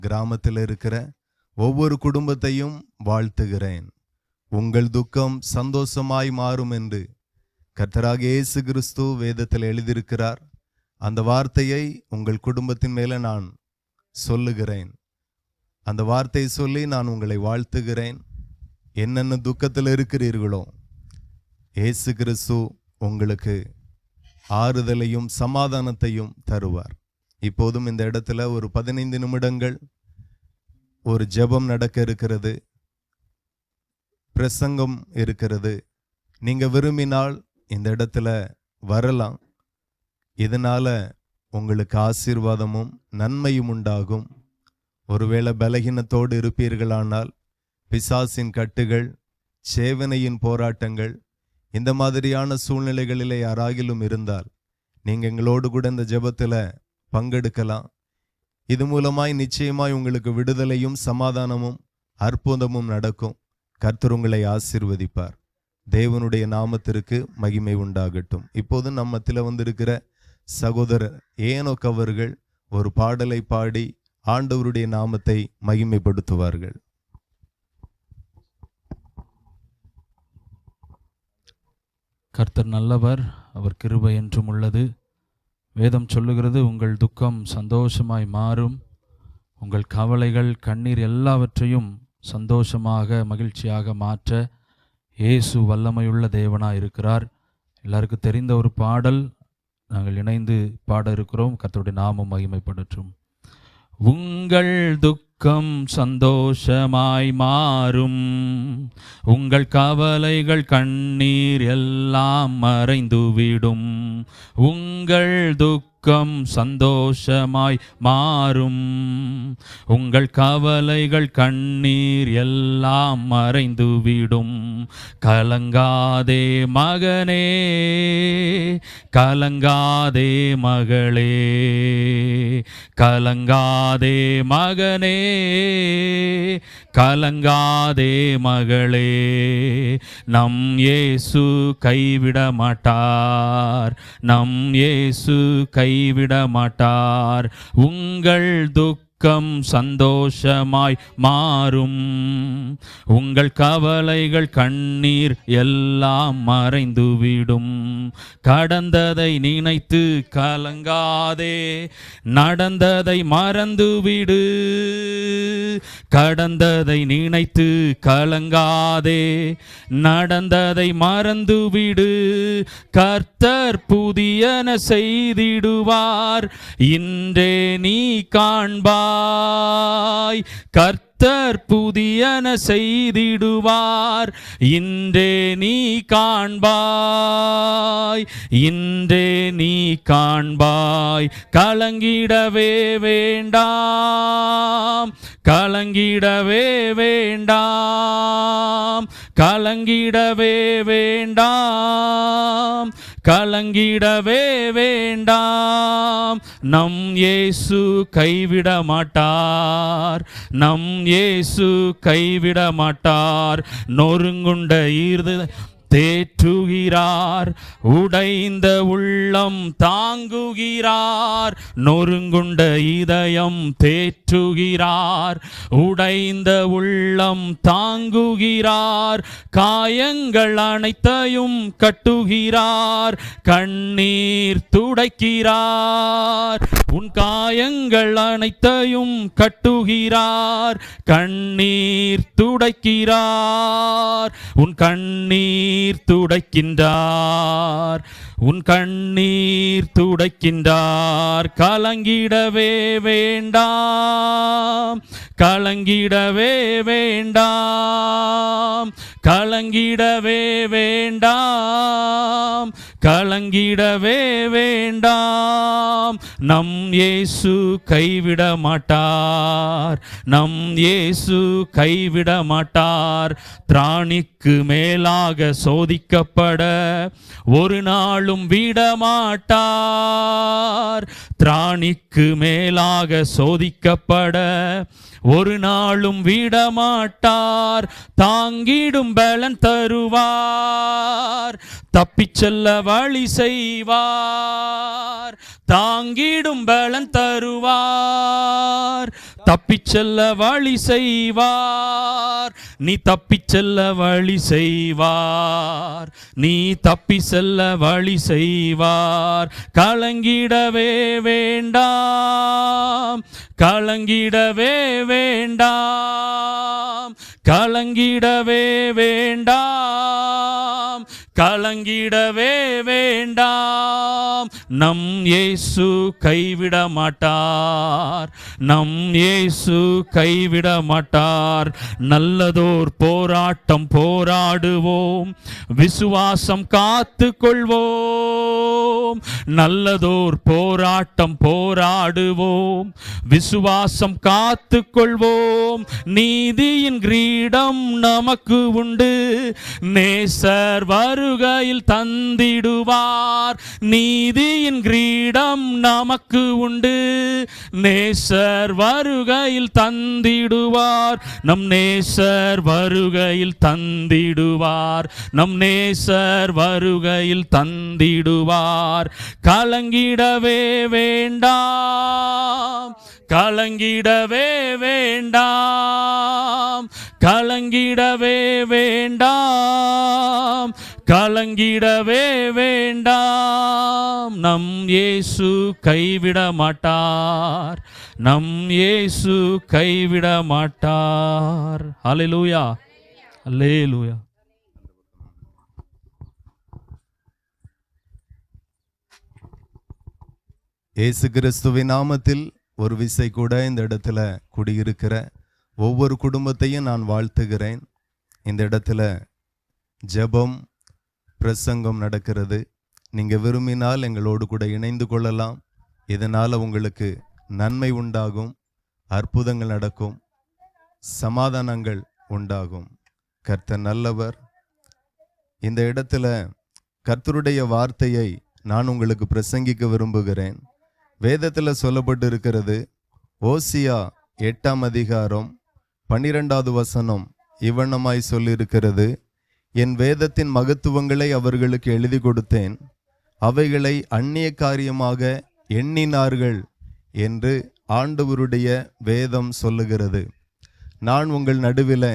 கிராமத்தில் இருக்கிற ஒவ்வொரு குடும்பத்தையும் வாழ்த்துகிறேன். உங்கள் துக்கம் சந்தோஷமாய் மாறும் என்று கர்த்தராகிய இயேசு கிறிஸ்து வேதத்தில் எழுதியிருக்கிறார். அந்த வார்த்தையை உங்கள் குடும்பத்தின் மேலே நான் சொல்லுகிறேன். அந்த வார்த்தையை சொல்லி நான் உங்களை வாழ்த்துகிறேன். என்னென்ன துக்கத்தில் இருக்கிறீர்களோ இயேசு கிறிஸ்து உங்களுக்கு ஆறுதலையும் சமாதானத்தையும் தருவார். இப்போதும் இந்த இடத்துல ஒரு 15 நிமிடங்கள் ஒரு ஜெபம் நடக்க இருக்கிறது, பிரசங்கம் இருக்கிறது. நீங்க விரும்பினால் இந்த இடத்துல வரலாம். இதனால உங்களுக்கு ஆசீர்வாதமும் நன்மையும் உண்டாகும். ஒருவேளை பலகீனத்தோடு இருப்பீர்களானால் பிசாசின் கட்டுகள், சேவனையின் போராட்டங்கள், இந்த மாதிரியான சூழ்நிலைகளிலே யாராகிலும் இருந்தால் நீங்க எங்களோடு கூட இந்த ஜெபத்தில் பங்கெடுக்கலாம். இது மூலமாய் நிச்சயமாய் உங்களுக்கு விடுதலையும் சமாதானமும் அற்புதமும் நடக்கும். கர்த்தர் உங்களை ஆசீர்வதிப்பார். தேவனுடைய நாமத்திற்கு மகிமை உண்டாகட்டும். இப்போது நம்மத்தில் வந்திருக்கிற சகோதரர் ஏனோக் அவர்கள் ஒரு பாடலை பாடி ஆண்டவருடைய நாமத்தை மகிமைப்படுத்துவார்கள். கர்த்தர் நல்லவர், அவர் கிருபை என்றும் உள்ளது. வேதம் சொல்லுகிறது, உங்கள் துக்கம் சந்தோஷமாய் மாறும், உங்கள் கவலைகள் கண்ணீர் எல்லாவற்றையும் சந்தோஷமாக மகிழ்ச்சியாக மாற்ற இயேசு வல்லமையுள்ள தேவனாய் இருக்கிறார். எல்லாருக்கும் தெரிந்த ஒரு பாடல் நாங்கள் இணைந்து பாட இருக்கிறோம். கர்த்தருடைய நாமம் மகிமைப்படட்டும். உங்கள் துக்கம் சந்தோஷமாய் மாறும், உங்கள் கவலைகள் கண்ணீர் எல்லாம் மறைந்துவிடும். உங்கள் துக்கம் சந்தோஷமாய் மாறும், உங்கள் கவலைகள் கண்ணீர் எல்லாம் மறைந்துவிடும். கலங்காதே மகனே, கலங்காதே மகளே, கலங்காதே மகனே, கலங்காதே மகளே. நம் இயேசு கைவிட மாட்டார், நம் இயேசு கைவிட மாட்டார். உங்கள் துக்கம் சந்தோஷமாய் மாறும், உங்கள் கவலைகள் கண்ணீர் எல்லாம் மறைந்துவிடும். கடந்ததை நினைத்து கலங்காதே, நடந்ததை மறந்துவிடு. கடந்ததை நினைத்து கலங்காதே, நடந்ததை மறந்துவிடு. கர்த்தர் புதியன செய்திடுவார், இன்றே நீ காண்பாய். கர்த்தர் புதியன செய்திடுவார், இன்றே நீ காண்பாய், இன்றே நீ காண்பாய். கலங்கிடவே வேண்டாம், கலங்கிடவே வேண்டாம், கலங்கிடவே வேண்டாம், கலங்கிடவே வேண்டாம். நம் இயேசு கைவிட மாட்டார், நம் இயேசு கைவிட மாட்டார். நொறுங்குண்ட இருதயம் தேற்றுகிறார், உடைந்த உள்ளம் தாங்குகிறார். நொறுங்குண்ட இதயம் தேற்றுகிறார், உடைந்த உள்ளம் தாங்குகிறார். காயங்கள் அனைத்தையும் கட்டுகிறார், கண்ணீர் துடைக்கிறார். உன் காயங்கள் அனைத்தையும் கட்டுகிறார், கண்ணீர் துடைக்கிறார். உன் கண்ணீர் துடைக்கின்றார், உன் கண்ணீர் துடைக்கின்றார். கலங்கிடவே வேண்டாம், கலங்கிடவே வேண்டாம், கலங்கிடவே வேண்டாம், கலங்கிடவே வேண்டாம். நம் இயேசு கைவிட மாட்டார், நம் இயேசு கைவிட மாட்டார். திராணிக்கு மேலாக சோதிக்கப்பட ஒரு நாளும் விடமாட்டார். திராணிக்கு மேலாக சோதிக்கப்பட ஒரு நாளும் விடமாட்டார். தாங்கிடும் பலன் தருவார், தப்பிச் செல்ல வழி செய்வார். தாங்கிடும் பலன் தருவார். தப்பிச் செல்ல வழி செய்வார். நீ தப்பிச் செல்ல வழி செய்வார். நீ தப்பி செல்ல வழி செய்வார். கலங்கிடவே வேண்டாம், கலங்கிடவே வேண்டாம், கலங்கிடவே வேண்டாம், கலங்கிடவே வேண்டாம். நம் இயேசு கைவிட மாட்டார், நம் இயேசு கைவிட மாட்டார். நல்லதோர் போராட்டம் போராடுவோம், விசுவாசம் காத்து கொள்வோம். நல்லதோர் போராட்டம் போராடுவோம், விசுவாசம் காத்து கொள்வோம். நீதியின் கிரீடம் நமக்கு உண்டு, நேசர் வருகையில் தந்திடுவார். நீதியின் கிரீடம் நமக்கு உண்டு, நேசர் வருகையில் தந்திடுவார். நம் நேசர் வருகையில் தந்திடுவார், நம் நேசர் வருகையில் தந்திடுவார். கலங்கிடவே வேண்டாம், கலங்கிடவே வேண்டாம், கலங்கிடவே வேண்டாம், கலங்கிடவே வேண்டாம். நம் இயேசு கைவிட மாட்டார், நம் இயேசு கைவிட மாட்டார். அல்லேலூயா, அல்லேலூயா. இயேசு கிறிஸ்துவின் நாமத்தில் ஒரு விசை கூட இந்த இடத்துல குடியிருக்கிற ஒவ்வொரு குடும்பத்தையும் நான் வாழ்த்துகிறேன். இந்த இடத்துல ஜெபம் பிரசங்கம் நடக்கிறது. நீங்கள் விரும்பினால் எங்களோடு கூட இணைந்து கொள்ளலாம். இதனால் உங்களுக்கு நன்மை உண்டாகும், அற்புதங்கள் நடக்கும், சமாதானங்கள் உண்டாகும். கர்த்தர் நல்லவர். இந்த இடத்துல கர்த்தருடைய வார்த்தையை நான் உங்களுக்கு பிரசங்கிக்க விரும்புகிறேன். வேதத்தில் சொல்லப்பட்டு இருக்கிறது, ஓசியா 8ஆம் அதிகாரம் 12வது வசனம் இவ்வண்ணமாய் சொல்லியிருக்கிறது, என் வேதத்தின் மகத்துவங்களை அவர்களுக்கு எழுதி கொடுத்தேன், அவைகளை அந்நிய காரியமாக எண்ணினார்கள் என்று ஆண்டவருடைய வேதம் சொல்லுகிறது. நான் உங்கள் நடுவில்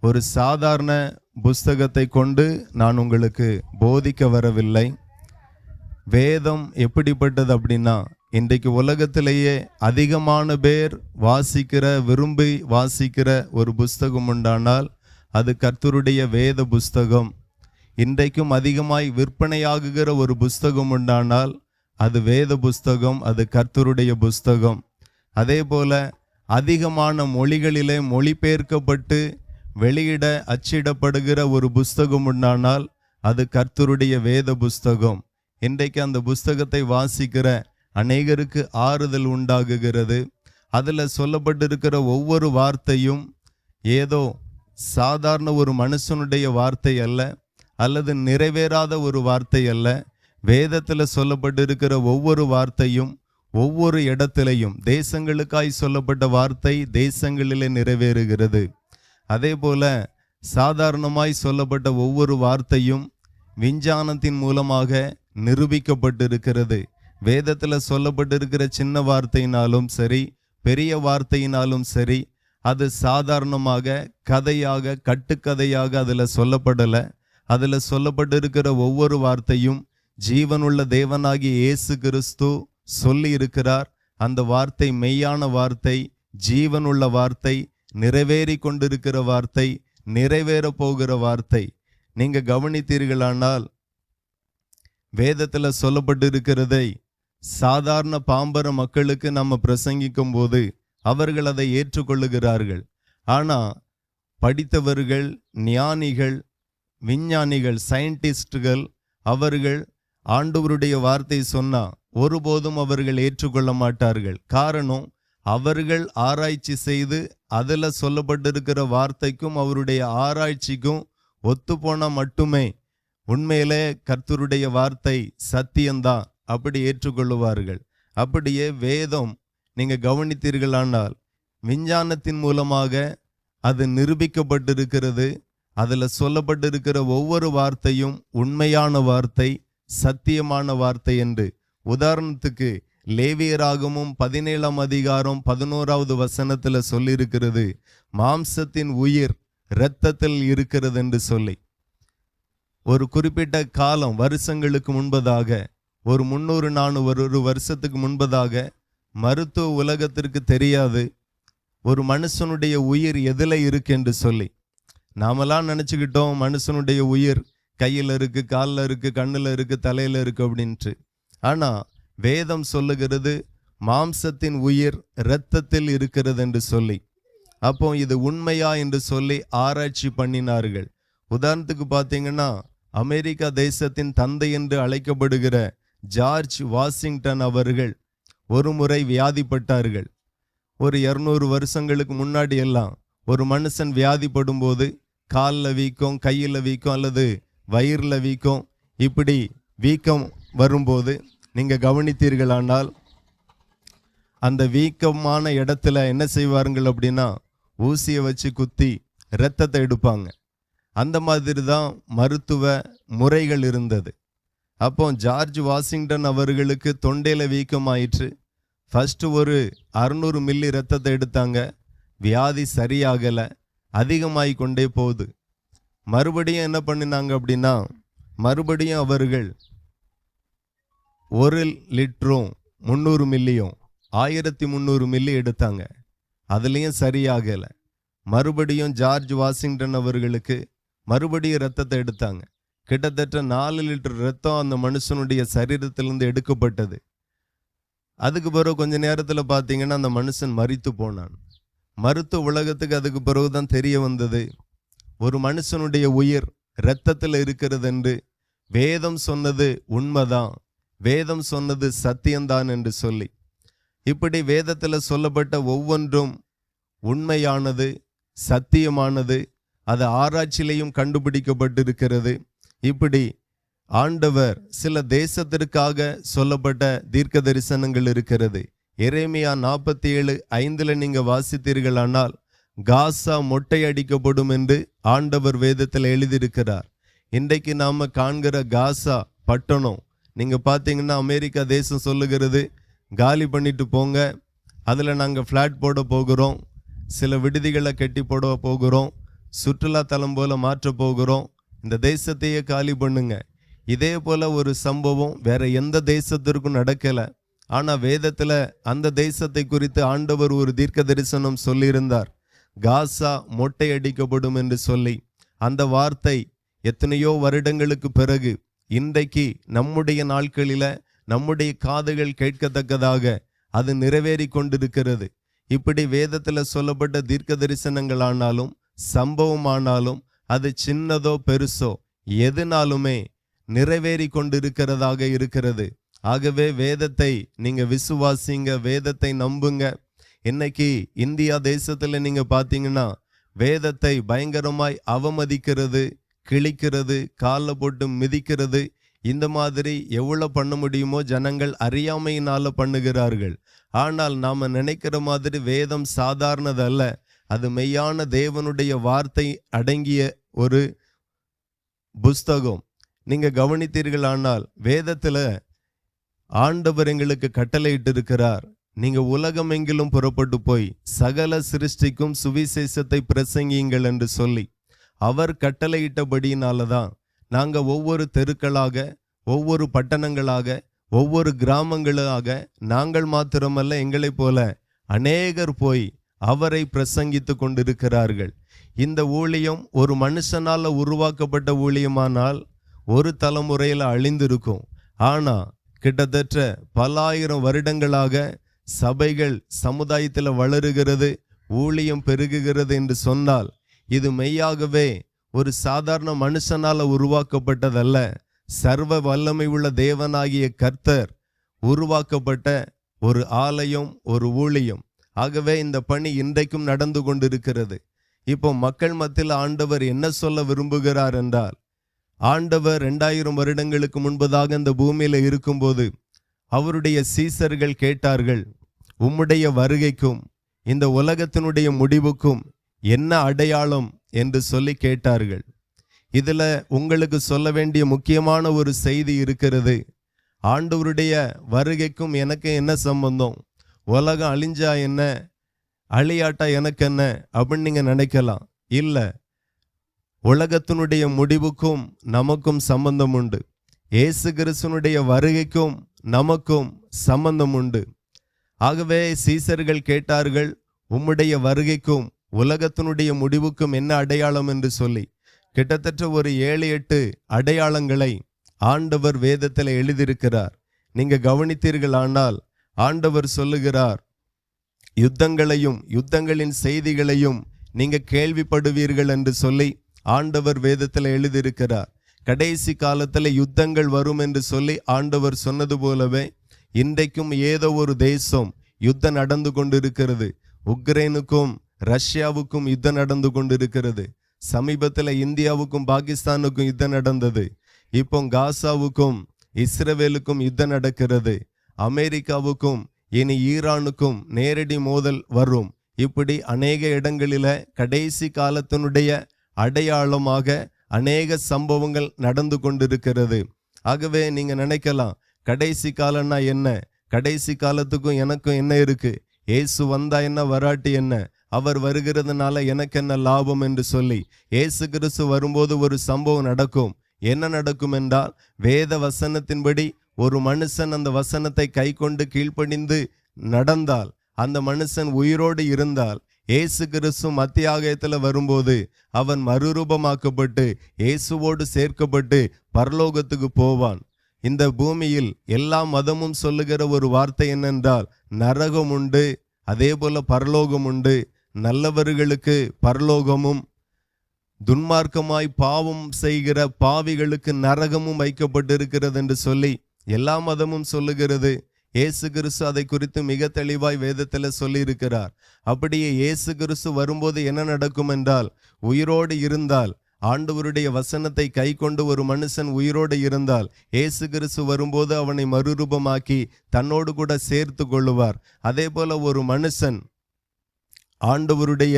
ஒரு சாதாரண புஸ்தகத்தை கொண்டு நான் உங்களுக்கு போதிக்க வரவில்லை. வேதம் எப்படிப்பட்டது அப்படின்னா, இன்றைக்கு உலகத்திலேயே அதிகமான பேர் விரும்பி வாசிக்கிற ஒரு புஸ்தகம் உண்டானால் அது கர்த்தருடைய வேத புஸ்தகம். இன்றைக்கும் அதிகமாய் விற்பனையாகுகிற ஒரு புஸ்தகம் உண்டானால் அது வேத புஸ்தகம், அது கர்த்தருடைய புஸ்தகம். அதே போல அதிகமான மொழிகளிலே மொழிபெயர்க்கப்பட்டு வெளியிட அச்சிடப்படுகிற ஒரு புஸ்தகம் உண்டானால் அது கர்த்தருடைய வேத புஸ்தகம். இன்றைக்கு அந்த புஸ்தகத்தை வாசிக்கிற அநேகருக்கு ஆறுதல் உண்டாகுகிறது. அதில் சொல்லப்பட்டிருக்கிற ஒவ்வொரு வார்த்தையும் ஏதோ சாதாரண ஒரு மனுஷனுடைய வார்த்தை அல்ல, அல்லது நிறைவேறாத ஒரு வார்த்தை அல்ல. வேதத்தில் சொல்லப்பட்டிருக்கிற ஒவ்வொரு வார்த்தையும் ஒவ்வொரு இடத்திலையும் தேசங்களுக்காய் சொல்லப்பட்ட வார்த்தை தேசங்களிலே நிறைவேறுகிறது. அதே போல சாதாரணமாய் சொல்லப்பட்ட ஒவ்வொரு வார்த்தையும் விஞ்ஞானத்தின் மூலமாக நிரூபிக்கப்பட்டிருக்கிறது. வேதத்தில் சொல்லப்பட்டிருக்கிற சின்ன வார்த்தையினாலும் சரி, பெரிய வார்த்தையினாலும் சரி, அது சாதாரணமாக கதையாக கட்டுக்கதையாக அதில் சொல்லப்படலை. அதில் சொல்லப்பட்டிருக்கிற ஒவ்வொரு வார்த்தையும் ஜீவனுள்ள தேவனாகிய இயேசு கிறிஸ்து சொல்லி இருக்கிறார். அந்த வார்த்தை மெய்யான வார்த்தை, ஜீவனுள்ள வார்த்தை, நிறைவேறி கொண்டிருக்கிற வார்த்தை, நிறைவேற போகிற வார்த்தை. நீங்க கவனித்தீர்களானால் வேதத்தில் சொல்லப்பட்டிருக்கிறதை சாதாரண பாம்பர மக்களுக்கு நம்ம பிரசங்கிக்கும் போது அவர்கள் அதை ஏற்றுக்கொள்ளுகிறார்கள். ஆனால் படித்தவர்கள், ஞானிகள், விஞ்ஞானிகள், சயின்டிஸ்டுகள், அவர்கள் ஆண்டவருடைய வார்த்தை சொன்னா ஒருபோதும் அவர்கள் ஏற்றுக்கொள்ள மாட்டார்கள். காரணம், அவர்கள் ஆராய்ச்சி செய்து அதில் சொல்லப்பட்டிருக்கிற வார்த்தைக்கும் அவருடைய ஆராய்ச்சிக்கும் ஒத்துப்போனால் மட்டுமே உண்மையிலே கர்த்தருடைய வார்த்தை சத்தியம்தான் அப்படி ஏற்றுக்கொள்ளுவார்கள். அப்படியே வேதம் நீங்கள் கவனித்தீர்களானால் விஞ்ஞானத்தின் மூலமாக அது நிரூபிக்கப்பட்டிருக்கிறது. அதில் சொல்லப்பட்டிருக்கிற ஒவ்வொரு வார்த்தையும் உண்மையான வார்த்தை, சத்தியமான வார்த்தை என்று உதாரணத்துக்கு லேவியராகமும் 17ஆம் அதிகாரம் 11வது வசனத்துல சொல்லியிருக்கிறது, மாம்சத்தின் உயிர் இரத்தத்தில் இருக்கிறது என்று சொல்லி. ஒரு குறிப்பிட்ட காலம் வருஷங்களுக்கு முன்பதாக, ஒரு 300-400 வருஷத்துக்கு முன்பதாக மருத்துவ உலகத்திற்கு தெரியாது ஒரு மனுஷனுடைய உயிர் எதில் இருக்கு என்று சொல்லி. நாமெல்லாம் நினச்சிக்கிட்டோம் மனுஷனுடைய உயிர் கையில் இருக்கு, காலில் இருக்கு, கண்ணில் இருக்கு, தலையில் இருக்கு அப்படின்ட்டு. ஆனால் வேதம் சொல்லுகிறது மாம்சத்தின் உயிர் இரத்தத்தில் இருக்கிறது என்று சொல்லி. அப்போ இது உண்மையா என்று சொல்லி ஆராய்ச்சி பண்ணினார்கள். உதாரணத்துக்கு பார்த்தீங்கன்னா, அமெரிக்கா தேசத்தின் தந்தை என்று அழைக்கப்படுகிற ஜார்ஜ் வாஷிங்டன் அவர்கள் ஒரு முறை வியாதிப்பட்டார்கள். ஒரு 200 வருஷங்களுக்கு முன்னாடி எல்லாம் ஒரு மனுஷன் வியாதிப்படும் போது காலில் வீக்கம், கையில் வீக்கம் அல்லது வயிறில் வீக்கம், இப்படி வீக்கம் வரும்போது நீங்கள் கவனித்தீர்களானால் அந்த வீக்கமான இடத்துல என்ன செய்வார்கள் அப்படின்னா, ஊசியை வச்சு குத்தி இரத்தத்தை எடுப்பாங்க. அந்த மாதிரி தான் மருத்துவ முறைகள் இருந்தது. அப்போ ஜார்ஜ் வாஷிங்டன் அவர்களுக்கு தொண்டையில் வீக்கம் ஆயிற்று. ஃபஸ்ட்டு ஒரு 600 மில்லி இரத்தத்தை எடுத்தாங்க. வியாதி சரியாகலை, அதிகமாகி கொண்டே போகுது. மறுபடியும் என்ன பண்ணினாங்க அப்படின்னா, மறுபடியும் அவர்கள் 1 லிட்டரும் 300 மில்லியும் 1300 மில்லி எடுத்தாங்க. அதுலேயும் சரியாகலை. மறுபடியும் ஜார்ஜ் வாஷிங்டன் அவர்களுக்கு மறுபடியும் இரத்தத்தை எடுத்தாங்க. கிட்டத்தட்ட 4 லிட்டர் இரத்தம் அந்த மனுஷனுடைய சரீரத்திலிருந்து எடுக்கப்பட்டது. அதுக்கு பிறகு கொஞ்ச நேரத்தில் பார்த்தீங்கன்னா அந்த மனுஷன் மரித்து போனான். மருத்துவ உலகத்துக்கு அதுக்கு பிறகுதான் தெரிய வந்தது, ஒரு மனுஷனுடைய உயிர் இரத்தத்தில் இருக்கிறது என்று. வேதம் சொன்னது உண்மைதான், வேதம் சொன்னது சத்தியம்தான் என்று சொல்லி. இப்படி வேதத்தில் சொல்லப்பட்ட ஒவ்வொன்றும் உண்மையானது, சத்தியமானது, அது ஆராய்ச்சியிலையும் கண்டுபிடிக்கப்பட்டிருக்கிறது. இப்படி ஆண்டவர் சில தேசத்திற்காக சொல்லப்பட்ட தீர்க்க தரிசனங்கள் இருக்கிறது. எரேமியா 47:5 நீங்க வாசித்தீர்களானால், காசா மொட்டை அடிக்கப்படும் என்று ஆண்டவர் வேதத்தில் எழுதியிருக்கிறார். இன்றைக்கு நாம காண்கிற காசா பட்டணம் நீங்க பார்த்தீங்கன்னா, அமெரிக்கா தேசம் சொல்லுகிறது காலி பண்ணிட்டு போங்க, அதில் நாங்கள் ஃப்ளாட் போட போகிறோம், சில விடுதிகளை கட்டி போட போகிறோம், சுற்றுலா தலம் போல மாற்ற போகிறோம், இந்த தேசத்தையே காலி பண்ணுங்க. இதே போல ஒரு சம்பவம் வேற எந்த தேசத்திற்கும் நடக்கலை. ஆனால் வேதத்தில் அந்த தேசத்தை குறித்து ஆண்டவர் ஒரு தீர்க்க தரிசனம் சொல்லியிருந்தார், காசா மொட்டை அடிக்கப்படும் என்று சொல்லி. அந்த வார்த்தை எத்தனையோ வருடங்களுக்கு பிறகு இன்றைக்கு நம்முடைய நாட்களில் நம்முடைய காதுகள் கேட்கத்தக்கதாக அது நிறைவேறி கொண்டிருக்கிறது. இப்படி வேதத்தில் சொல்லப்பட்ட தீர்க்க தரிசனங்களானாலும் சம்பவமானாலும் அது சின்னதோ பெருசோ எதுனாலுமே நிறைவேறி கொண்டிருக்கிறதாக இருக்கிறது. ஆகவே வேதத்தை நீங்க விசுவாசிங்க, வேதத்தை நம்புங்க. இன்னைக்கு இந்தியா தேசத்துல நீங்க பார்த்தீங்கன்னா வேதத்தை பயங்கரமாய் அவமதிக்கிறது, கிழிக்கிறது, காலில் போட்டு மிதிக்கிறது, இந்த மாதிரி எவ்வளோ பண்ண முடியுமோ ஜனங்கள் அறியாமையினால பண்ணுகிறார்கள். ஆனால் நாம நினைக்கிற மாதிரி வேதம் சாதாரணதல்ல, அது மெய்யான தேவனுடைய வார்த்தை அடங்கிய ஒரு புஸ்தகம். நீங்க கவனித்தீர்களானால் வேதத்துல ஆண்டவர் எங்களுக்கு கட்டளையிட்டு இருக்கிறார், நீங்க உலகம் எங்கிலும் புறப்பட்டு போய் சகல சிருஷ்டிக்கும் சுவிசேஷத்தை பிரசங்கியுங்கள் என்று சொல்லி. அவர் கட்டளையிட்டபடியினாலதான் நாங்க ஒவ்வொரு தெருக்களாக, ஒவ்வொரு பட்டணங்களாக, ஒவ்வொரு கிராமங்களாக, நாங்கள் மாத்திரமல்ல எங்களை போல அநேகர் போய் அவரை பிரசங்கித்து கொண்டிருக்கிறார்கள். இந்த ஊழியம் ஒரு மனுஷனால உருவாக்கப்பட்ட ஊழியமானால் ஒரு தலைமுறையில் அழிந்திருக்கும். ஆனா கிட்டத்தட்ட பல ஆயிரம் வருடங்களாக சபைகள் சமுதாயத்தில் வளருகிறது, ஊழியம் பெருகுகிறது என்று சொன்னால் இது மெய்யாகவே ஒரு சாதாரண மனுஷனால உருவாக்கப்பட்டதல்ல, சர்வ வல்லமை உள்ள தேவனாகிய கர்த்தர் உருவாக்கப்பட்ட ஒரு ஆலயம், ஒரு ஊழியம். ஆகவே இந்த பணி இன்றைக்கும் நடந்து கொண்டிருக்கிறது. இப்போ மக்கள் மத்தியில் ஆண்டவர் என்ன சொல்ல விரும்புகிறார் என்றால், ஆண்டவர் 2000 வருடங்களுக்கு முன்பதாக இந்த பூமியில இருக்கும்போது அவருடைய சீசர்கள் கேட்டார்கள், உம்முடைய வருகைக்கும் இந்த உலகத்தினுடைய முடிவுக்கும் என்ன அடையாளம் என்று சொல்லி கேட்டார்கள். இதுல உங்களுக்கு சொல்ல வேண்டிய முக்கியமான ஒரு செய்தி இருக்கிறது. ஆண்டவருடைய வருகைக்கும் எனக்கு என்ன சம்பந்தம், உலகம் அழிஞ்சா என்ன அழியாட்டா எனக்கு என்ன அப்படின்னு நீங்க நினைக்கலாம். இல்லை, உலகத்தினுடைய முடிவுக்கும் நமக்கும் சம்பந்தம் உண்டு. இயேசு கிறிஸ்துனுடைய வருகைக்கும் நமக்கும் சம்பந்தம் உண்டு. ஆகவே சீசர்கள் கேட்டார்கள், உம்முடைய வருகைக்கும் உலகத்தினுடைய முடிவுக்கும் என்ன அடையாளம் என்று சொல்லி. கிட்டத்தட்ட ஒரு 7-8 அடையாளங்களை ஆண்டவர் வேதத்தில் எழுதியிருக்கிறார். நீங்க கவனித்தீர்களானால் ஆண்டவர் சொல்லுகிறார், யுத்தங்களையும் யுத்தங்களின் செய்திகளையும் நீங்க கேள்விப்படுவீர்கள் என்று சொல்லி ஆண்டவர் வேதத்தில் எழுதியிருக்கிறார். கடைசி காலத்தில் யுத்தங்கள் வரும் என்று சொல்லி ஆண்டவர் சொன்னது போலவே இன்றைக்கும் ஏதோ ஒரு தேசம் யுத்தம் நடந்து கொண்டிருக்கிறது. உக்ரைனுக்கும் ரஷ்யாவுக்கும் யுத்தம் நடந்து கொண்டிருக்கிறது. சமீபத்தில் இந்தியாவுக்கும் பாகிஸ்தானுக்கும் யுத்தம் நடந்தது. இப்போ காசாவுக்கும் இஸ்ரவேலுக்கும் யுத்தம் நடக்கிறது. அமெரிக்காவுக்கும் இனி ஈரானுக்கும் நேரடி மோதல் வரும். இப்படி அநேக இடங்களில கடைசி காலத்தினுடைய அடையாளமாக அநேக சம்பவங்கள் நடந்து கொண்டிருக்கிறது. ஆகவே நீங்க நினைக்கலாம், கடைசி காலம்னா என்ன, கடைசி காலத்துக்கும் எனக்கும் என்ன இருக்கு, இயேசு வந்தா என்ன வராட்டி என்ன, அவர் வருகிறதுனால எனக்கு என்ன லாபம் என்று சொல்லி. இயேசு கிறிஸ்து வரும்போது ஒரு சம்பவம் நடக்கும். என்ன நடக்கும் என்றால், வேத வசனத்தின்படி ஒரு மனுஷன் அந்த வசனத்தை கை கொண்டு கீழ்ப்படிந்து நடந்தால், அந்த மனுஷன் உயிரோடு இருந்தால், இயேசு கிறிஸ்து மத்தியாகத்தில் வரும்போது அவன் மறுரூபமாக்கப்பட்டு இயேசுவோடு சேர்க்கப்பட்டு பரலோகத்துக்கு போவான். இந்த பூமியில் எல்லா மதமும் சொல்லுகிற ஒரு வார்த்தை என்னென்றால், நரகம் உண்டு, அதே போல பரலோகம் உண்டு. நல்லவர்களுக்கு பரலோகமும், துன்மார்க்கமாய் பாவம் செய்கிற பாவிகளுக்கு நரகமும் வைக்கப்பட்டிருக்கிறது என்று சொல்லி எல்லா மதமும் சொல்லுகிறது. இயேசு கிறிஸ்து அதை குறித்து மிக தெளிவாய் வேதத்தில் சொல்லி இருக்கிறார். அப்படியே இயேசு கிறிஸ்து வரும்போது என்ன நடக்கும் என்றால், உயிரோடு இருந்தால், ஆண்டவருடைய வசனத்தை கை கொண்டு ஒரு மனுஷன் உயிரோடு இருந்தால், இயேசு கிறிஸ்து வரும்போது அவனை மறுரூபமாக்கி தன்னோடு கூட சேர்த்து கொள்ளுவார். அதே போல ஒரு மனுஷன் ஆண்டவருடைய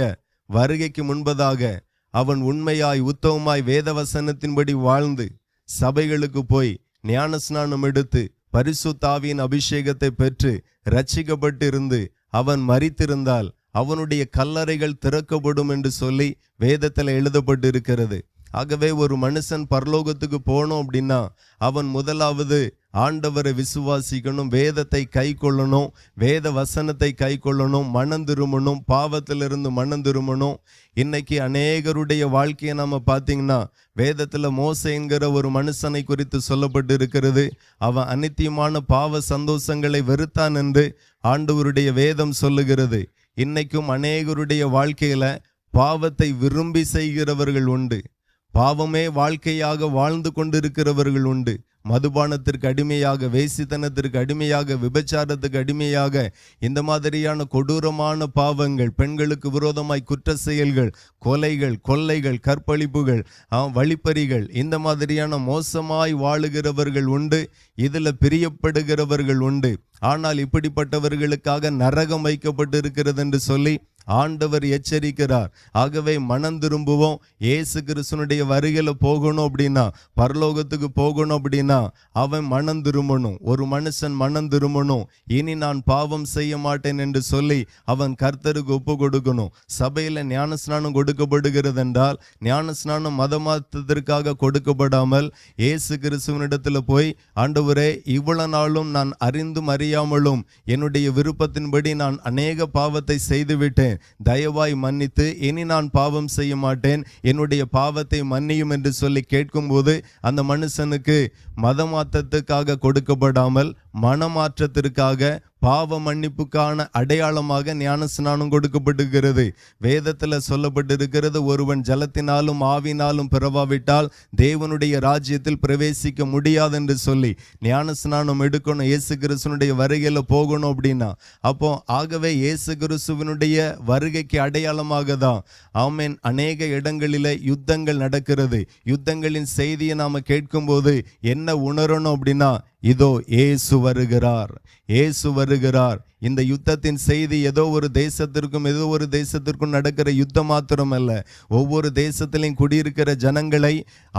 வருகைக்கு முன்பதாக அவன் உண்மையாய் உத்தமமாய் வேத வசனத்தின்படி வாழ்ந்து சபைகளுக்கு போய் ஞானஸ்நானம் எடுத்து பரிசுத்த ஆவியின் அபிஷேகத்தை பெற்று ரட்சிக்கப்பட்டிருந்து அவன் மரித்திருந்தால் அவனுடைய கல்லறைகள் திறக்கப்படும் என்று சொல்லி வேதத்தில் எழுதப்பட்டிருக்கிறது. ஆகவே ஒரு மனுஷன் பரலோகத்துக்கு போனோம் அப்படின்னா அவன் முதலாவது ஆண்டவரை விசுவாசிக்கணும், வேதத்தை கை கொள்ளணும், வேத வசனத்தை கை கொள்ளணும், மனம் திரும்பணும், பாவத்திலிருந்து மனம் திரும்பணும். இன்னைக்கு அநேகருடைய வாழ்க்கையை நம்ம பார்த்தீங்கன்னா வேதத்தில் மோசே என்கிற ஒரு மனுஷனை குறித்து சொல்லப்பட்டு இருக்கிறது. அவன் அநித்தியமான பாவ சந்தோஷங்களை வெறுத்தான் என்று ஆண்டவருடைய வேதம் சொல்லுகிறது. இன்னைக்கும் அநேகருடைய வாழ்க்கையில பாவத்தை விரும்பி செய்கிறவர்கள் உண்டு. பாவமே வாழ்க்கையாக வாழ்ந்து கொண்டிருக்கிறவர்கள் உண்டு. மதுபானத்திற்கு அடிமையாக, வேசித்தனத்திற்கு அடிமையாக, விபச்சாரத்துக்கு அடிமையாக, இந்த மாதிரியான கொடூரமான பாவங்கள், பெண்களுக்கு விரோதமாய் குற்ற செயல்கள், கொலைகள், கொள்ளைகள், கற்பழிப்புகள், வழிப்பறிகள், இந்த மாதிரியான மோசமாய் வாழுகிறவர்கள் உண்டு. இதில் பிரியப்படுகிறவர்கள் உண்டு. ஆனால் இப்படிப்பட்டவர்களுக்காக நரகம் வைக்கப்பட்டிருக்கிறது என்று சொல்லி ஆண்டவர் எச்சரிக்கிறார். ஆகவே மனம் திரும்புவோம். இயேசு கிறிஸ்துனுடைய வருகையில போகணும் அப்படின்னா, பரலோகத்துக்கு போகணும் அப்படின்னா அவன் மனம் திரும்பணும். ஒரு மனுஷன் மனம் திரும்பணும். இனி நான் பாவம் செய்ய மாட்டேன் என்று சொல்லி அவன் கர்த்தருக்கு ஒப்பு கொடுக்கணும். சபையில ஞானஸ்நானம் கொடுக்கப்படுகிறது என்றால் ஞானஸ்நானம் மதமாத்தத்திற்காக கொடுக்கப்படாமல் இயேசு கிறிஸ்துவனிடத்துல போய், ஆண்டவரே, இவ்வளவு நாளும் நான் அறிந்தும் அறியாமலும் என்னுடைய விருப்பத்தின்படி நான் அநேக பாவத்தை செய்துவிட்டேன், தயவாய் மன்னித்து இனி நான் பாவம் செய்ய மாட்டேன், என்னுடைய பாவத்தை மன்னியும் என்று சொல்லி கேட்கும்போது அந்த மனுஷனுக்கு மதமாற்றத்துக்காக கொடுக்கப்படாமல் மனமாற்றத்திற்காக பாவ மன்னிப்புக்கான அடையாளமாக ஞானஸ்நானம் கொடுக்கப்பட்டிருக்கிறது. வேதத்தில் சொல்லப்பட்டிருக்கிறது, ஒருவன் ஜலத்தினாலும் ஆவினாலும் பிறவாவிட்டால் தேவனுடைய ராஜ்யத்தில் பிரவேசிக்க முடியாது என்று சொல்லி ஞானஸ்நானம் எடுக்கணும். இயேசு கிறிஸ்துவனுடைய வருகையில் போகணும் அப்படின்னா அப்போ ஆகவே இயேசு கிறிஸ்துவனுடைய வருகைக்கு அடையாளமாக தான் ஆமென் அநேக இடங்களில் யுத்தங்கள் நடக்கிறது. யுத்தங்களின் செய்தியை நாம் கேட்கும்போது என்ன உணரணும் அப்படின்னா, இதோ இயேசு வருகிறார், இயேசு வருகிறார், இந்த யுத்தத்தின் செய்தி ஏதோ ஒரு தேசத்திற்கும் நடக்கிற யுத்தம் மாத்திரம் அல்ல. ஒவ்வொரு தேசத்திலையும் குடியிருக்கிற ஜனங்களை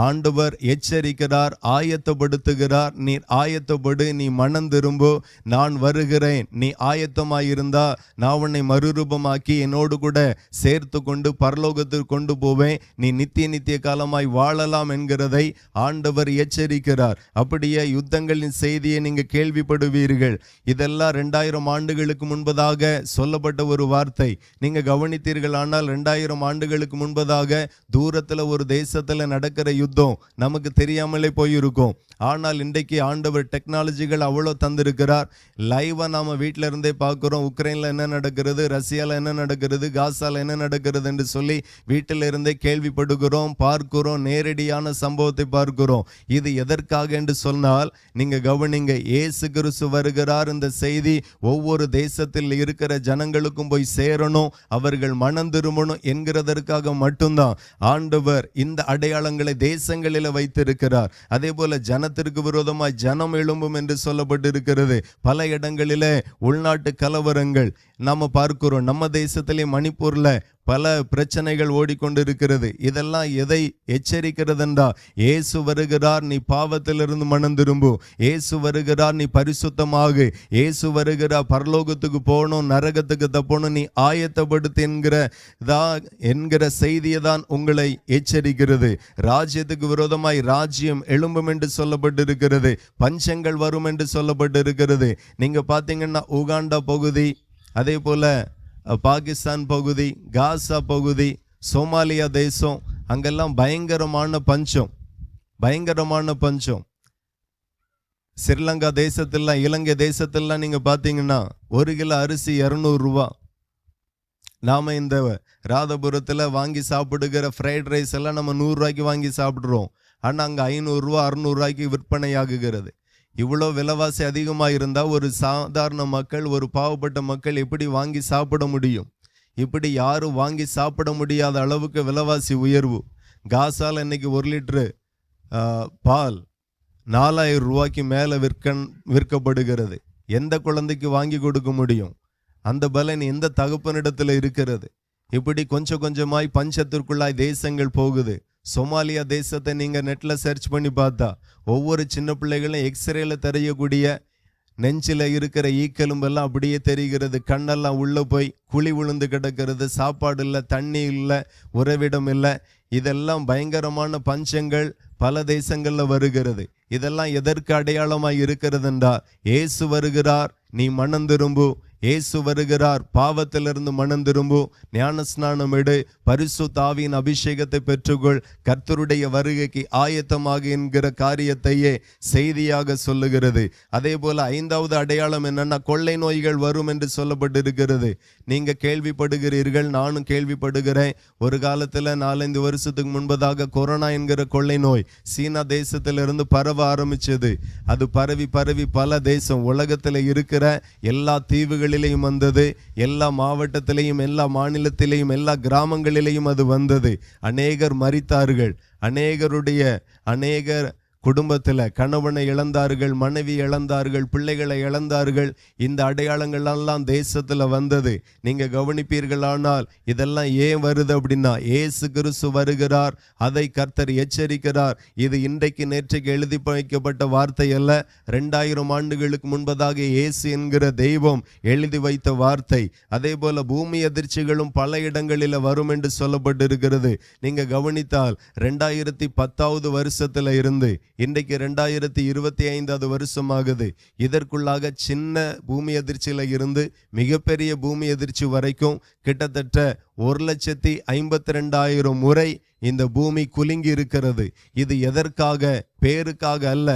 ஆண்டவர் எச்சரிக்கிறார், ஆயத்தப்படுத்துகிறார். நீ ஆயத்தப்படு, நீ மனம் திரும்பு, நான் வருகிறேன், நீ ஆயத்தமாயிருந்தா நான் உன்னை மறுரூபமாக்கி என்னோடு கூட சேர்த்து கொண்டு பரலோகத்திற்கு கொண்டு போவேன், நீ நித்திய காலமாய் வாழலாம் என்கிறதை ஆண்டவர் எச்சரிக்கிறார். அப்படியே யுத்தங்களின் செய்தியை நீங்க கேள்விப்படுவீர்கள். இதெல்லாம் 2000 ஆண்டுகளுக்கு முன்பதாக சொல்லப்பட்ட ஒரு வார்த்தை. நீங்க கவனித்தீர்கள் ஆனால் 2000 ஆண்டுகளுக்கு முன்பதாக தூரத்துல ஒரு தேசத்துல நடக்கிற யுத்தம் நமக்கு தெரியாமலே போயிருக்கும். ஆனால் இன்றைக்கு ஆண்டவர் டெக்னாலஜிகள் அவ்வளோ தந்திருக்கிறார். லைவா நாம வீட்டில இருந்தே பார்க்கிறோம். உக்ரைன்ல என்ன நடக்கிறது, ரஷ்யால என்ன நடக்கிறது, காசால என்ன நடக்கிறது என்று சொல்லி வீட்டில இருந்தே கேள்விப்படுகிறோம், பார்க்கிறோம், நேரடியான சம்பவத்தை பார்க்கிறோம். இது எதற்காக என்று சொன்னால் நீங்க கவனிங்க, இயேசு கிறிஸ்து வருகிறார். இந்த செய்தி ஒவ்வொரு தேசத்தில் இருக்கிற ஜனங்களுக்கும் போய் சேரணும், அவர்கள் மனம் திரும்பணும் என்கிறதற்காக மட்டும்தான் ஆண்டவர் இந்த அடையாளங்களை தேசங்களில் வைத்திருக்கிறார். அதே போல ஜனத்திற்கு விரோதமாய் ஜனம் எழும்பும் என்று சொல்லப்பட்டிருக்கிறது. பல இடங்களிலே உள்நாட்டு கலவரங்கள் நாம பார்க்கிறோம். நம்ம தேசத்திலே மணிப்பூர்ல பல பிரச்சனைகள் ஓடிக்கொண்டிருக்கிறது. இதெல்லாம் எதை எச்சரிக்கிறதுண்டா, இயேசு வருகிறார், நீ பாவத்திலிருந்து மனம் திரும்பு, இயேசு வருகிறார், நீ பரிசுத்தமாகு, இயேசு வருகிறார், பரலோகத்துக்கு போகணும், நரகத்துக்கு தப்பணும், நீ ஆயத்தப்படுத்து என்கிற செய்தியை தான் உங்களை எச்சரிக்கிறது. ராஜ்யத்துக்கு விரோதமாய் ராஜ்யம் எழும்பும் என்று சொல்லப்பட்டிருக்கிறது. பஞ்சங்கள் வரும் என்று சொல்லப்பட்டிருக்கிறது. நீங்க பார்த்தீங்கன்னா உகாண்டா பகுதி, அதே போல பாகிஸ்தான் பகுதி, காசா பகுதி, சோமாலியா தேசம், அங்கெல்லாம் பயங்கரமான பஞ்சம். ஸ்ரீலங்கா தேசத்திலாம், இலங்கை தேசத்திலாம் நீங்க பார்த்தீங்கன்னா 1 கிலோ அரிசி 200 ரூபா. நாம இந்த ராதபுரத்தில் வாங்கி சாப்பிடுகிற ஃப்ரைட் ரைஸ் எல்லாம் நம்ம 100 ரூபாய்க்கு வாங்கி சாப்பிட்றோம். ஆனால் அங்கே 500 ரூபா 600 ரூபாய்க்கு விற்பனையாகுகிறது. இவ்வளோ விலைவாசி அதிகமாக இருந்தால் ஒரு சாதாரண மக்கள், ஒரு பாவப்பட்ட மக்கள் எப்படி வாங்கி சாப்பிட முடியும்? இப்படி யாரும் வாங்கி சாப்பிட முடியாத அளவுக்கு விலைவாசி உயர்வு. காசால் இன்னைக்கு 1 லிட்டரு பால் 4000 ரூபாய்க்கு மேலே விற்கப்படுகிறது. எந்த குழந்தைக்கு வாங்கி கொடுக்க முடியும்? அந்த பலன் எந்த தகப்பனிடத்தில் இருக்கிறது? இப்படி கொஞ்சம் கொஞ்சமாய் பஞ்சத்திற்குள்ளாய் தேசங்கள் போகுது. சோமாலியா தேசத்தை நீங்க நெட்ல சர்ச் பண்ணி பார்த்தா ஒவ்வொரு சின்ன பிள்ளைகளும் எக்ஸ்ரேல தெரியக்கூடிய நெஞ்சில் இருக்கிற ஈக்கெலும்பெல்லாம் அப்படியே தெரிகிறது. கண்ணெல்லாம் உள்ள போய் குழி விழுந்து கிடக்கிறது. சாப்பாடு இல்லை, தண்ணி இல்லை, உறைவிடம் இல்லை. இதெல்லாம் பயங்கரமான பஞ்சங்கள் பல தேசங்கள்ல வருகிறது. இதெல்லாம் எதற்கு அடையாளமாய் இருக்கிறதுண்டா, இயேசு வருகிறார், நீ மனம் திரும்பு, இயேசு வருகிறார், பாவத்திலிருந்து மனம் திரும்பு, ஞானஸ்நானம் எடு, பரிசுத்த ஆவியின் அபிஷேகத்தை பெற்றுக்கொள், கர்த்தருடைய வருகைக்கு ஆயத்தமாக என்கிற காரியத்தையே செய்தியாக சொல்லுகிறது. அதே போல 5வது அடையாளம் என்னன்னா, கொள்ளை நோய்கள் வரும் என்று சொல்லப்பட்டிருக்கிறது. நீங்க கேள்விப்படுகிறீர்கள், நானும் கேள்விப்படுகிறேன். ஒரு காலத்துல 4-5 வருஷத்துக்கு முன்பதாக கொரோனா என்கிற கொள்ளை நோய் சீனா தேசத்திலிருந்து பரவ ஆரம்பிச்சது. அது பரவி பல தேசம், உலகத்துல இருக்கிற எல்லா தீவுகளிலேயும் வந்தது, எல்லா மாவட்டத்திலையும், எல்லா மாநிலத்திலையும், எல்லா கிராமங்களிலேயும் அது வந்தது. அநேகர் மரித்தார்கள். அநேகர் குடும்பத்தில் கணவனை இழந்தார்கள், மனைவி இழந்தார்கள், பிள்ளைகளை இழந்தார்கள். இந்த அடையாளங்கள் எல்லாம் தேசத்தில் வந்தது. நீங்க கவனிப்பீர்களானால் இதெல்லாம் ஏன் வருது அப்படின்னா, இயேசு கிறிஸ்து வருகிறார், அதை கர்த்தர் எச்சரிக்கிறார். இது இன்றைக்கு நேற்றைக்கு எழுதி வைக்கப்பட்ட வார்த்தை அல்ல. 2000 ஆண்டுகளுக்கு முன்பதாக இயேசு என்கிற தெய்வம் எழுதி வைத்த வார்த்தை. அதே போல பூமி அதிர்ச்சிகளும் பல இடங்களில் வரும் என்று சொல்லப்பட்டிருக்கிறது. நீங்க கவனித்தால் 2010வது வருஷத்துல இருந்து இன்றைக்கு 2025வது வருஷமாகுது. இதற்குள்ளாக சின்ன பூமி அதிர்ச்சியில இருந்து மிகப்பெரிய பூமி அதிர்ச்சி வரைக்கும் கிட்டத்தட்ட 1,52,000 முறை இந்த பூமி குலுங்கி இருக்கிறது. இது எதற்காக? பேருக்காக அல்ல,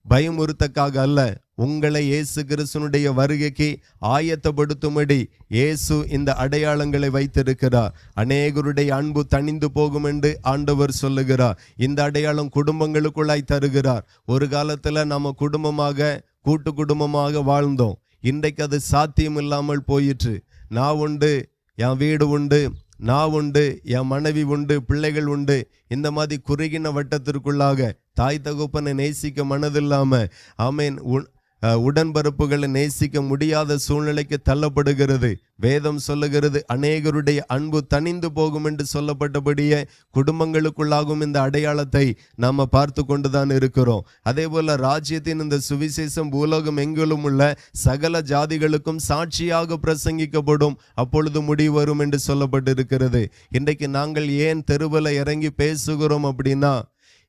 பயமுறுத்தக்காக அல்ல, உங்களை இயேசு கிறிஸ்துனுடைய வருகைக்கு ஆயத்தப்படுத்தும்படி இயேசு இந்த அடையாளங்களை வைத்திருக்கிறார். அநேகருடைய அன்பு தணிந்து போகும் என்று ஆண்டவர் சொல்லுகிறார். இந்த அடையாளம் குடும்பங்களுக்குள்ளாய் தருகிறார். ஒரு காலத்துல நம்ம கூட்டு குடும்பமாக வாழ்ந்தோம். இன்றைக்கு அது சாத்தியம் இல்லாமல் போயிற்று. நான் உண்டு, என் வீடு உண்டு, நான் உண்டு, என் மனைவி உண்டு, பிள்ளைகள் உண்டு, இந்த மாதிரி குறுகின வட்டத்திற்குள்ளாக தாய் தகப்பனை நேசிக்க மனதில்லாம, ஆமேன், உடன்பிறப்புகளை நேசிக்க முடியாத சூழ்நிலைக்கு தள்ளப்படுகிறது. வேதம் சொல்லுகிறது அநேகருடைய அன்பு தணிந்து போகும் என்று சொல்லப்பட்டபடியே குடும்பங்களுக்குள்ளாகும் இந்த அடையாளத்தை நாம பார்த்து கொண்டுதான் இருக்கிறோம். அதே போல ராஜ்யத்தின் இந்த சுவிசேஷம் பூலோகம் எங்கிலும் உள்ள சகல ஜாதிகளுக்கும் சாட்சியாக பிரசங்கிக்கப்படும், அப்பொழுது முடிவு வரும் என்று சொல்லப்பட்டிருக்கிறது. இன்றைக்கு நாங்கள் ஏன் தெருவில் இறங்கி பேசுகிறோம் அப்படின்னா,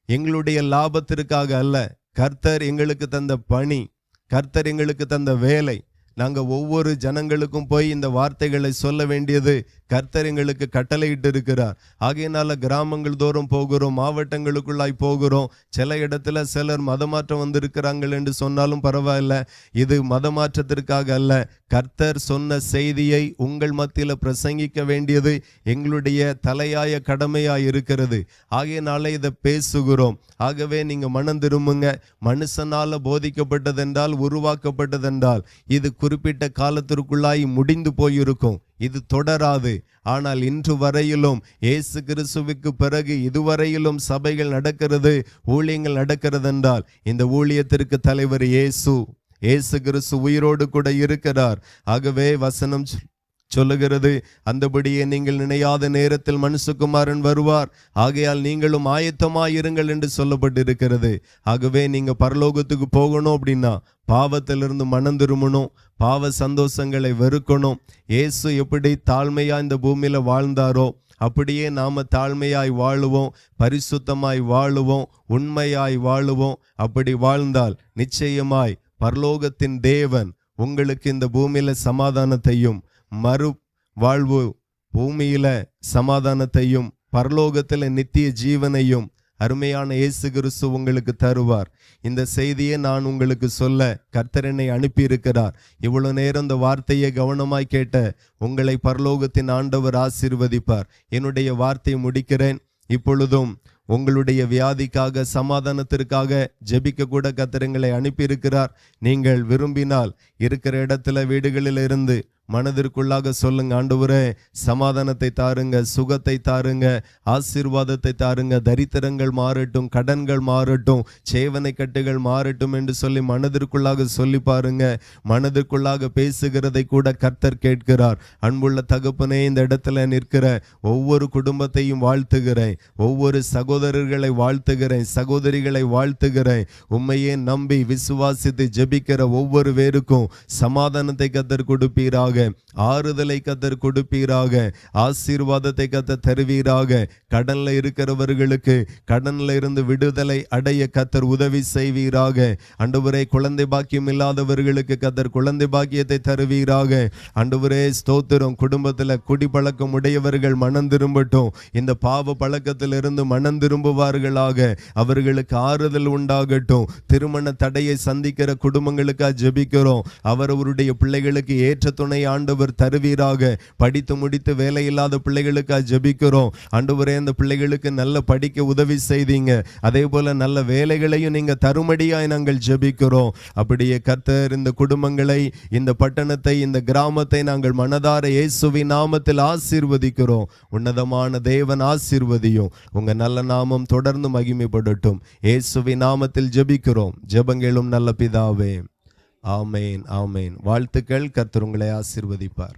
எங்களுடைய லாபத்திற்காக அல்ல. கர்த்தர் எங்களுக்கு தந்த பணி, கர்த்தர் எங்களுக்கு தந்த வேலை. நாங்கள் ஒவ்வொரு ஜனங்களுக்கும் போய் இந்த வார்த்தைகளை சொல்ல வேண்டியது கர்த்தர் எங்களுக்கு கட்டளையிட்டு இருக்கிறார். ஆகையினால கிராமங்கள் தோறும் போகிறோம், மாவட்டங்களுக்குள்ளாய் போகிறோம். சில இடத்துல சிலர் மதமாற்றம் வந்திருக்கிறாங்கள் என்று சொன்னாலும் பரவாயில்ல. இது மதமாற்றத்திற்காக அல்ல. கர்த்தர் சொன்ன செய்தியை உங்கள் மத்தியில் பிரசங்கிக்க வேண்டியது எங்களுடைய தலையாய கடமையாய் இருக்கிறது. ஆகையினால இதை பேசுகிறோம். ஆகவே நீங்க மனம் திரும்புங்க. மனுஷனால போதிக்கப்பட்டதென்றால், உருவாக்கப்பட்டதென்றால் இது குறிப்பிட்ட காலத்திற்குள்ளாய் முடிந்து போயிருக்கும். இது தொடராது. ஆனால் இன்று வரையிலும் இயேசு கிறிஸ்துவுக்கு பிறகு இதுவரையிலும் சபைகள் நடக்கிறது, ஊழியங்கள் நடக்கிறது என்றால் இந்த ஊழியத்திற்கு தலைவர் இயேசு கிறிஸ்து உயிரோடு கூட இருக்கிறார். ஆகவே வசனம் சொல்லுகிறது, அந்தபடியே நீங்கள் நினையாத நேரத்தில் மனுஷகுமாரன் வருவார், ஆகையால் நீங்களும் ஆயத்தமாயிருங்கள் என்று சொல்லப்பட்டிருக்கிறது. ஆகவே நீங்க பரலோகத்துக்கு போகணும் அப்படின்னா பாவத்திலிருந்து மனம் திரும்பணும், பாவ சந்தோஷங்களை வெறுக்கணும். இயேசு எப்படி தாழ்மையா இந்த பூமியில வாழ்ந்தாரோ அப்படியே நாம தாழ்மையாய் வாழுவோம், பரிசுத்தமாய் வாழுவோம், உண்மையாய் வாழுவோம். அப்படி வாழ்ந்தால் நிச்சயமாய் பரலோகத்தின் தேவன் உங்களுக்கு இந்த பூமியில சமாதானத்தையும், மறு வாழ்வு பூமியில சமாதானத்தையும், பரலோகத்துல நித்திய ஜீவனையும் அருமையான இயேசு கிறிஸ்து உங்களுக்கு தருவார். இந்த செய்தியை நான் உங்களுக்கு சொல்ல கர்த்தர் என்னை அனுப்பியிருக்கிறார். இவ்வளவு நேரம் இந்த வார்த்தையை கவனமாய் கேட்ட உங்களை பரலோகத்தின் ஆண்டவர் ஆசீர்வதிப்பார். என்னுடைய வார்த்தையை முடிக்கிறேன். இப்பொழுதும் உங்களுடைய வியாதிக்காக, சமாதானத்திற்காக ஜெபிக்க கூட கர்த்தர் எங்களை அனுப்பியிருக்கிறார். நீங்கள் விரும்பினால் இருக்கிற இடத்துல, வீடுகளில் இருந்து மனதிற்குள்ளாக சொல்லுங்க, ஆண்டவரே சமாதானத்தை தாருங்க, சுகத்தை தாருங்க, ஆசீர்வாதத்தை தாருங்க, தரித்திரங்கள் மாறட்டும், கடன்கள் மாறட்டும், சேவனை கட்டுகள் மாறட்டும் என்று சொல்லி மனதிற்குள்ளாக சொல்லி பாருங்க. மனதிற்குள்ளாக பேசுகிறதை கூட கர்த்தர் கேட்கிறார். அன்புள்ள தகப்பனே, இந்த இடத்துல நிற்கிற ஒவ்வொரு குடும்பத்தையும் வாழ்த்துகிறேன், ஒவ்வொரு சகோதரர்களை வாழ்த்துகிறேன், சகோதரிகளை வாழ்த்துகிறேன். உம்மையே நம்பி விசுவாசித்து ஜெபிக்கிற ஒவ்வொரு பேருக்கும் சமாதானத்தை கர்த்தர் கொடுப்பீராக, ஆறுதலை கர்த்தர் கொடுப்பீராக, ஆசீர்வாதத்தை கர்த்தர் தருவீராக. கடன்ல இருக்கிறவர்களுக்கு கடன்ல இருந்து விடுதலை அடைய கர்த்தர் உதவி செய்வீராக. ஆண்டவரே, குழந்தை பாக்கியம் இல்லாதவர்களுக்கு கர்த்தர் குழந்தை பாக்கியத்தை தருவீராக. ஆண்டவரே ஸ்தோத்திரம். குடும்பத்துல குடிப்பழக்கம் உடையவர்கள் மனம் திரும்பட்டும், இந்த பாவ பழக்கத்திலிருந்து மனம் திரும்புவார்களாக. அவர்களுக்கு ஆறுதல் உண்டாகட்டும். திருமண தடையை சந்திக்கிற குடும்பங்களுக்காக ஜெபிக்கிறோம். அவருடைய பிள்ளைகளுக்கு ஏற்ற துணை ஆண்டவர் தருவீராக. படித்து முடித்து வேலை இல்லாத பிள்ளைகளுக்காக ஜெபிக்கிறோம். ஆண்டவரே, அந்த பிள்ளைகளுக்கு நல்ல படிக்க உதவி செய்தீங்க, அதே போல நல்ல வேலைகளையும் நீங்க தருமடியாய் நாங்கள் ஜெபிக்கிறோம். அப்படியே கர்த்தர் இந்த குடும்பங்களை, இந்த பட்டணத்தை, இந்த கிராமத்தை நாங்கள் மனதார இயேசுவின் நாமத்தில் ஆசீர்வதிக்கிறோம். உன்னதமான தேவன் ஆசீர்வதியும். உங்க நல்ல நாமம் தொடர்ந்து மகிமைப்படட்டும். இயேசுவின் நாமத்தில் ஜெபிக்கிறோம். ஜெபங்களும் நல்ல பிதாவே. ஆமேன், ஆமேன். வாழ்த்துக்கள். கர்த்தர் உங்களை ஆசீர்வதிப்பார்.